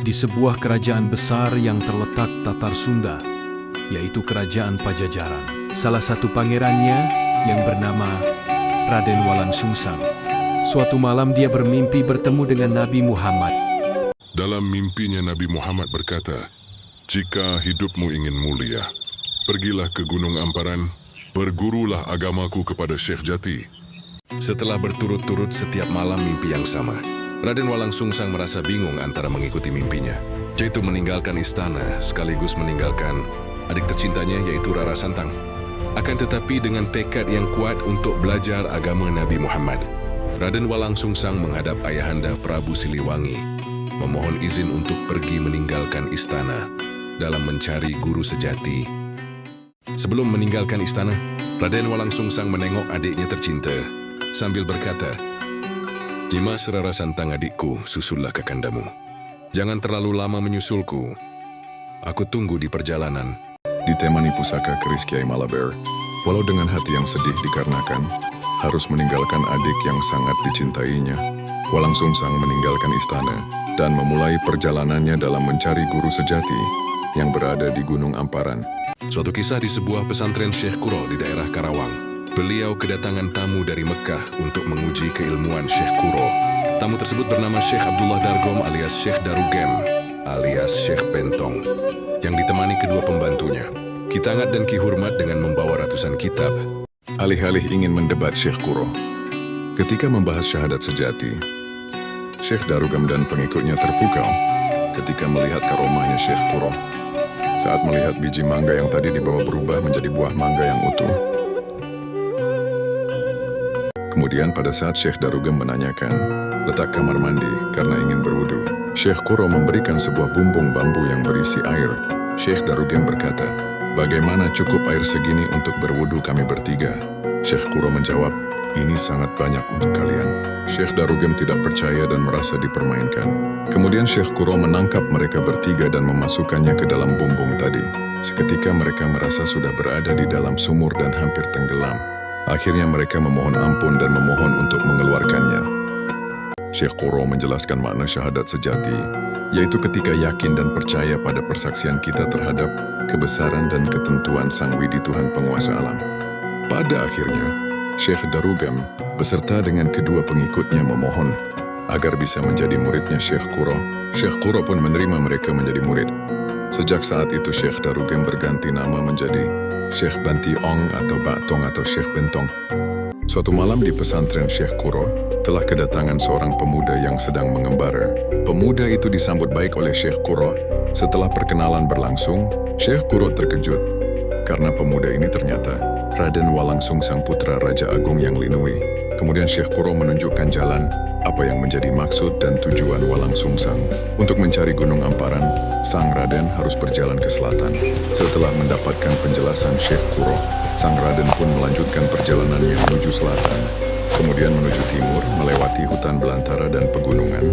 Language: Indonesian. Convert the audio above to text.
di sebuah kerajaan besar yang terletak Tatar Sunda, yaitu Kerajaan Pajajaran. Salah satu pangerannya yang bernama Raden Walang Sungsang. Suatu malam dia bermimpi bertemu dengan Nabi Muhammad. Dalam mimpinya Nabi Muhammad berkata, "Jika hidupmu ingin mulia, pergilah ke Gunung Amparan, bergurulah agamaku kepada Syekh Jati." Setelah berturut-turut setiap malam mimpi yang sama, Raden Walang Sungsang merasa bingung antara mengikuti mimpinya, yaitu meninggalkan istana sekaligus meninggalkan adik tercintanya yaitu Rara Santang. Akan tetapi dengan tekad yang kuat untuk belajar agama Nabi Muhammad, Raden Walang Sungsang menghadap ayahanda Prabu Siliwangi, memohon izin untuk pergi meninggalkan istana dalam mencari guru sejati. Sebelum meninggalkan istana, Raden Walang Sungsang menengok adiknya tercinta sambil berkata, "Dimas Rara Santang adikku, susullah kakandamu. Jangan terlalu lama menyusulku. Aku tunggu di perjalanan." Ditemani pusaka keris Kiai Malabar, walau dengan hati yang sedih dikarenakan harus meninggalkan adik yang sangat dicintainya, Walang Sungsang meninggalkan istana dan memulai perjalanannya dalam mencari guru sejati yang berada di Gunung Amparan. Suatu kisah di sebuah pesantren Syekh Kuro di daerah Karawang. Beliau kedatangan tamu dari Mekah untuk menguji keilmuan Syekh Kuro. Tamu tersebut bernama Syekh Abdullah Dargom alias Syekh Darugem alias Syekh Bentong, yang ditemani kedua pembantunya, Ki Tangat dan Ki Hurmat dengan membawa ratusan kitab. Alih-alih ingin mendebat Syekh Kuro, ketika membahas syahadat sejati, Syekh Darugem dan pengikutnya terpukau ketika melihat karomahnya Syekh Kuro. Saat melihat biji mangga yang tadi dibawa berubah menjadi buah mangga yang utuh. Kemudian pada saat Syekh Darugem menanyakan letak kamar mandi karena ingin berwudu, Syekh Kuro memberikan sebuah bumbung bambu yang berisi air. Syekh Darugem berkata, "Bagaimana cukup air segini untuk berwudu kami bertiga?" Syekh Kuro menjawab, "Ini sangat banyak untuk kalian." Syekh Darugem tidak percaya dan merasa dipermainkan. Kemudian Syekh Kuro menangkap mereka bertiga dan memasukkannya ke dalam bumbung tadi. Seketika mereka merasa sudah berada di dalam sumur dan hampir tenggelam. Akhirnya mereka memohon ampun dan memohon untuk mengeluarkannya. Syekh Kuro menjelaskan makna syahadat sejati, yaitu ketika yakin dan percaya pada persaksian kita terhadap kebesaran dan ketentuan Sang Widi Tuhan Penguasa Alam. Pada akhirnya, Syekh Darugem beserta dengan kedua pengikutnya memohon agar bisa menjadi muridnya Syekh Kuro. Syekh Kuro pun menerima mereka menjadi murid. Sejak saat itu Syekh Darugem berganti nama menjadi Syekh Bantiong atau Batong atau Syekh Bentong. Suatu malam di pesantren Syekh Kuro, telah kedatangan seorang pemuda yang sedang mengembara. Pemuda itu disambut baik oleh Syekh Kuro. Setelah perkenalan berlangsung, Syekh Kuro terkejut karena pemuda ini ternyata Raden Walang Sungsang putra Raja Agung yang Linui. Kemudian Syekh Kuro menunjukkan jalan apa yang menjadi maksud dan tujuan Walang Sungsang. Untuk mencari Gunung Amparan, Sang Raden harus berjalan ke selatan. Setelah mendapatkan penjelasan Syekh Kuro, Sang Raden pun melanjutkan perjalanannya menuju selatan, kemudian menuju timur, melewati hutan belantara dan pegunungan,